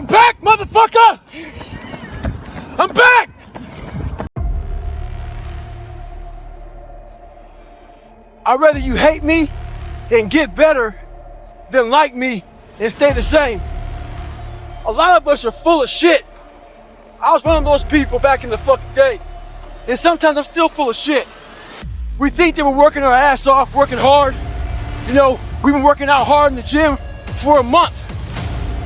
back, motherfucker! I'm back! I'd rather you hate me and get better than like me and stay the same. A lot of us are full of shit. I was one of those people back in the fucking day. And sometimes I'm still full of shit. We think that we're working our ass off, working hard. You know, we've been working out hard in the gym for a month,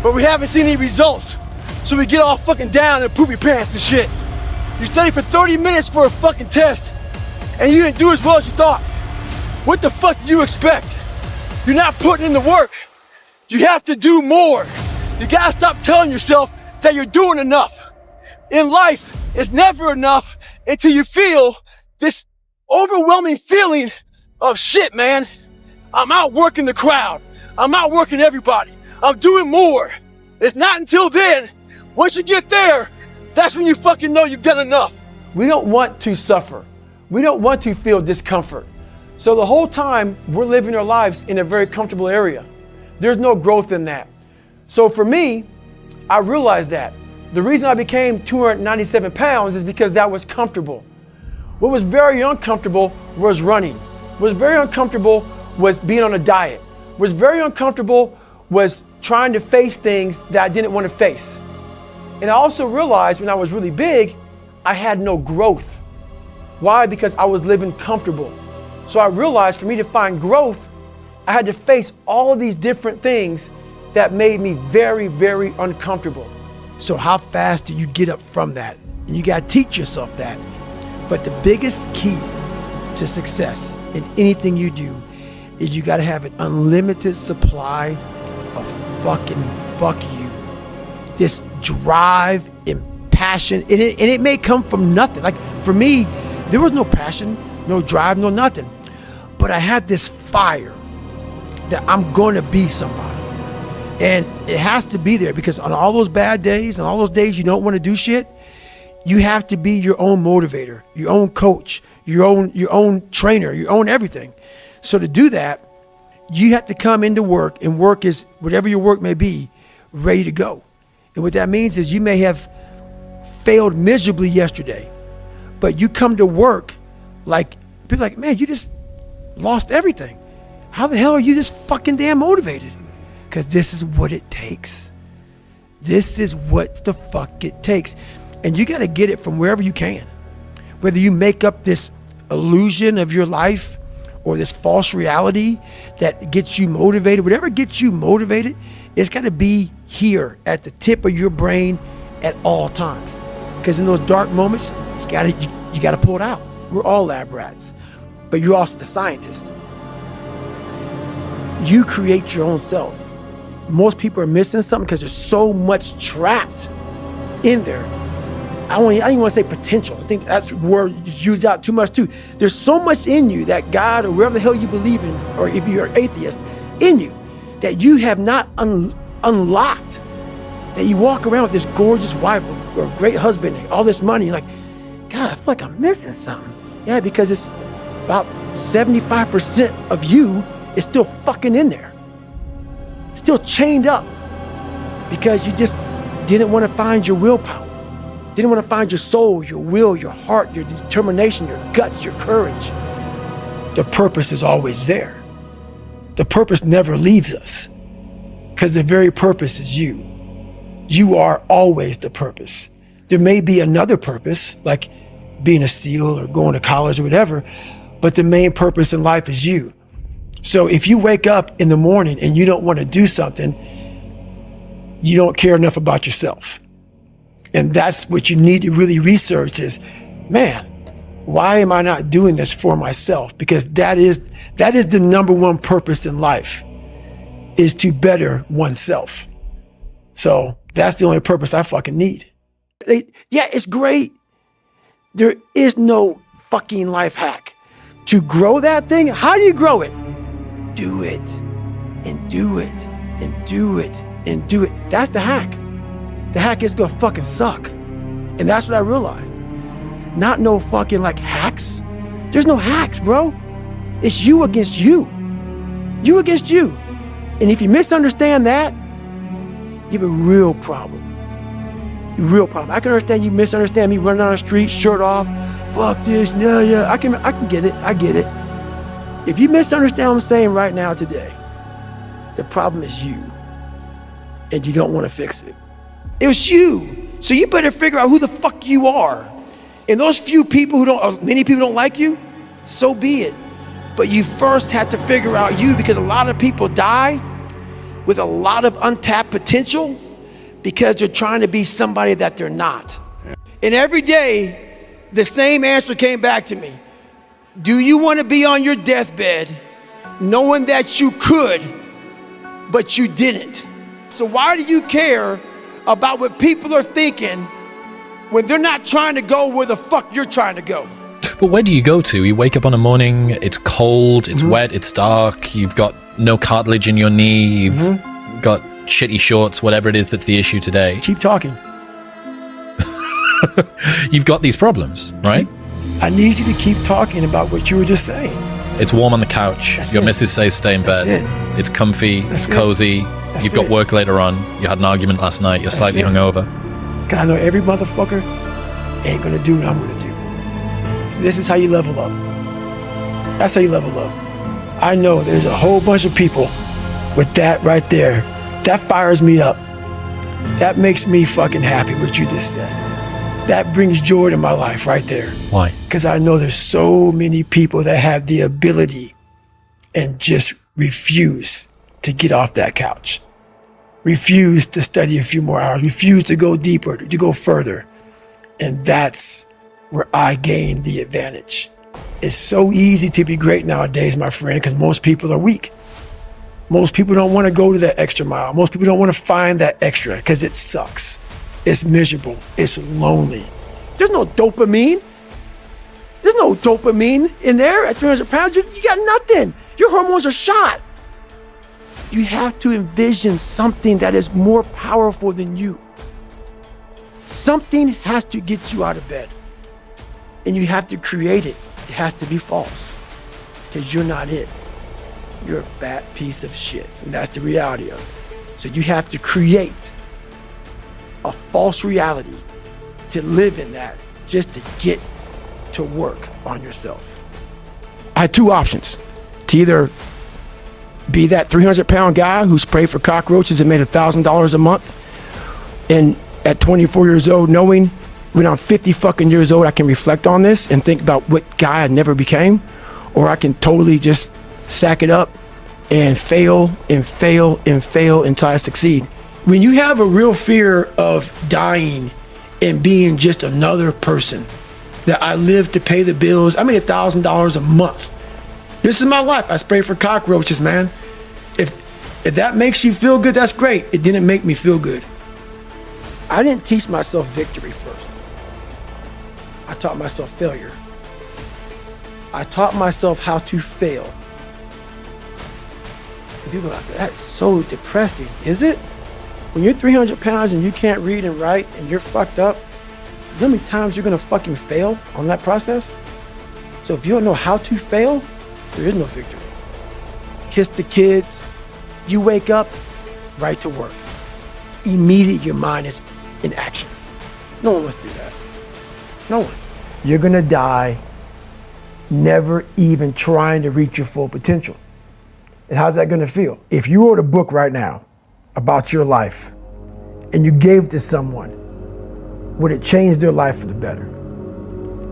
but we haven't seen any results. So we get all fucking down and poopy pants and shit. You study for 30 minutes for a fucking test, and you didn't do as well as you thought. What the fuck did you expect? You're not putting in the work. You have to do more. You gotta stop telling yourself that you're doing enough. In life, it's never enough until you feel this overwhelming feeling of shit, man. I'm outworking the crowd. I'm outworking everybody. I'm doing more. It's not until then, once you get there, that's when you fucking know you've done enough. We don't want to suffer. We don't want to feel discomfort. So the whole time we're living our lives in a very comfortable area. There's no growth in that. So for me, I realized that. The reason I became 297 pounds is because that was comfortable. What was very uncomfortable was running. What was very uncomfortable was being on a diet. What was very uncomfortable was trying to face things that I didn't want to face. And I also realized when I was really big, I had no growth. Why? Because I was living comfortable. So I realized for me to find growth, I had to face all these different things that made me very, very uncomfortable. So how fast do you get up from that? And you gotta teach yourself that. But the biggest key to success in anything you do is you gotta have an unlimited supply of fucking fuck you. This drive and passion, and it may come from nothing. Like for me, there was no passion, no drive, no nothing. But I had this fire that I'm gonna be somebody. And it has to be there because on all those bad days and all those days you don't want to do shit, you have to be your own motivator, your own coach, your own trainer, your own everything. So to do that, you have to come into work, and work is whatever your work may be, ready to go. And what that means is you may have failed miserably yesterday, but you come to work like, people are like, man, you just lost everything. How the hell are you just fucking damn motivated? Because this is what it takes. This is what the fuck it takes. And you got to get it from wherever you can. Whether you make up this illusion of your life or this false reality that gets you motivated, whatever gets you motivated, it's got to be here at the tip of your brain at all times. Because in those dark moments, you got to pull it out. We're all lab rats, but you're also the scientist. You create your own self. Most people are missing something because there's so much trapped in there. I don't even want to say potential. I think that's a word used out too much too. There's so much in you that God or wherever the hell you believe in, or if you're an atheist, in you that you have not unlocked. That you walk around with this gorgeous wife or great husband, and all this money, you're like, God, I feel like I'm missing something. Yeah, because it's about 75% of you is still fucking in there. Still chained up because you just didn't want to find your willpower, didn't want to find your soul, your will, your heart, your determination, your guts, your courage. The purpose is always there. The purpose never leaves us because the very purpose is you. You are always the purpose. There may be another purpose, like being a SEAL or going to college or whatever, but the main purpose in life is you. So if you wake up in the morning and you don't want to do something, you don't care enough about yourself. And that's what you need to really research is, man, why am I not doing this for myself? Because that is the number one purpose in life, is to better oneself. So that's the only purpose I fucking need. Yeah, it's great. There is no fucking life hack. To grow that thing, how do you grow it? Do it, and do it, and do it, and do it. That's the hack. The hack is gonna fucking suck. And that's what I realized. Not no fucking like hacks. There's no hacks, bro. It's you against you. You against you. And if you misunderstand that, you have a real problem. Real problem. I can understand you misunderstand me running down the street, shirt off, fuck this, yeah. I can get it, I get it. If you misunderstand what I'm saying right now today, the problem is you, and you don't want to fix it. It was you, so you better figure out who the fuck you are. And those few people many people don't like you, so be it. But you first have to figure out you, because a lot of people die with a lot of untapped potential because they're trying to be somebody that they're not. And every day, the same answer came back to me. Do you want to be on your deathbed knowing that you could, but you didn't? So why do you care about what people are thinking when they're not trying to go where the fuck you're trying to go? But where do you go to? You wake up on a morning, it's cold, it's wet, it's dark, you've got no cartilage in your knee, you've got shitty shorts, whatever it is that's the issue today. Keep talking. You've got these problems, right? I need you to keep talking about what you were just saying. It's warm on the couch. Your missus says stay in bed. It's comfy, it's cozy. You've got work later on. You had an argument last night. You're slightly hungover. Because I know every motherfucker ain't gonna do what I'm gonna do. So this is how you level up. That's how you level up. I know there's a whole bunch of people with that right there. That fires me up. That makes me fucking happy what you just said. That brings joy to my life right there. Why? Because I know there's so many people that have the ability and just refuse to get off that couch. Refuse to study a few more hours. Refuse to go deeper, to go further. And that's where I gain the advantage. It's so easy to be great nowadays, my friend, because most people are weak. Most people don't want to go to that extra mile. Most people don't want to find that extra because it sucks. It's miserable. It's lonely. There's no dopamine. There's no dopamine in there at 300 pounds. You got nothing. Your hormones are shot. You have to envision something that is more powerful than you. Something has to get you out of bed. And you have to create it. It has to be false. Because you're not it. You're a fat piece of shit. And that's the reality of it. So you have to create a false reality to live in that, just to get to work on yourself. I had two options. To either be that 300-pound guy who sprayed for cockroaches and made $1,000 a month, and at 24 years old, knowing when I'm 50 fucking years old, I can reflect on this and think about what guy I never became, or I can totally just sack it up and fail and fail and fail until I succeed. When you have a real fear of dying and being just another person, that I live to pay the bills, I made $1,000 a month. This is my life. I spray for cockroaches, man. If that makes you feel good, that's great. It didn't make me feel good. I didn't teach myself victory first. I taught myself failure. I taught myself how to fail. And people are like, that's so depressing, is it? When you're 300 pounds and you can't read and write and you're fucked up, you know how many times you're gonna fucking fail on that process? So if you don't know how to fail, there is no victory. Kiss the kids, you wake up, right to work. Immediately your mind is in action. No one wants to do that. No one. You're gonna die never even trying to reach your full potential. And how's that gonna feel? If you wrote a book right now about your life and you gave it to someone, would it change their life for the better?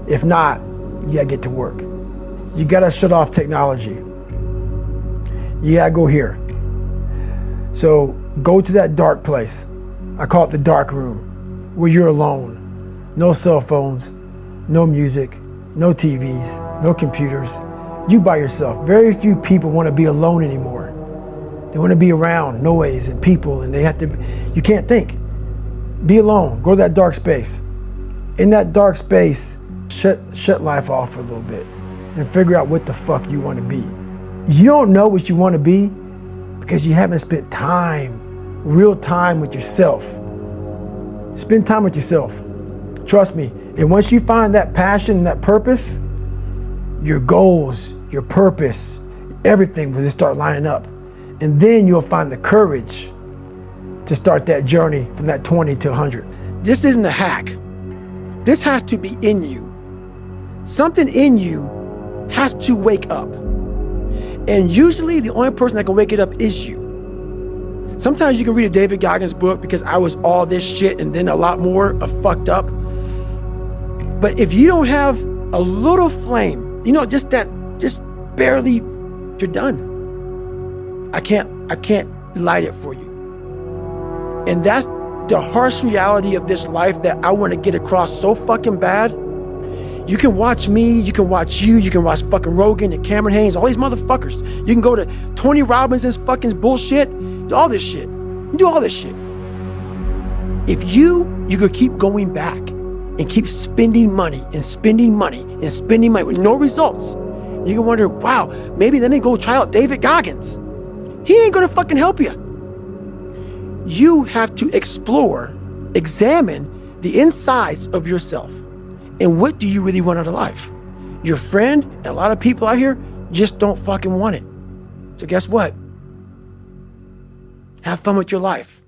If not, you gotta get to work. You gotta shut off technology. You gotta go here. So go to that dark place. I call it the dark room, where you're alone. No cell phones, no music, no TVs, no computers. You by yourself. Very few people wanna be alone anymore. They want to be around noise and people, and you can't think. Be alone, go to that dark space. In that dark space, shut life off for a little bit and figure out what the fuck you want to be. You don't know what you want to be because you haven't spent time, real time with yourself. Spend time with yourself. Trust me. And once you find that passion and that purpose, your goals, your purpose, everything will just start lining up. And then you'll find the courage to start that journey from that 20 to 100. this isn't a hack. This has to be in you. Something in you has to wake up. And usually the only person that can wake it up is you. Sometimes you can read a David Goggins book because I was all this shit and then a lot more of fucked up. But if you don't have a little flame, just barely, you're done. I can't light it for you. And that's the harsh reality of this life that I want to get across so fucking bad. You can watch me, you can watch you can watch fucking Rogan and Cameron Haynes, all these motherfuckers. You can go to Tony Robbins's fucking bullshit, all this shit. You do all this shit. If you could keep going back and keep spending money and spending money and spending money with no results, you can wonder, wow, maybe let me go try out David Goggins. He ain't gonna fucking help you. You have to explore, examine the insides of yourself. And what do you really want out of life? Your friend and a lot of people out here just don't fucking want it. So guess what? Have fun with your life.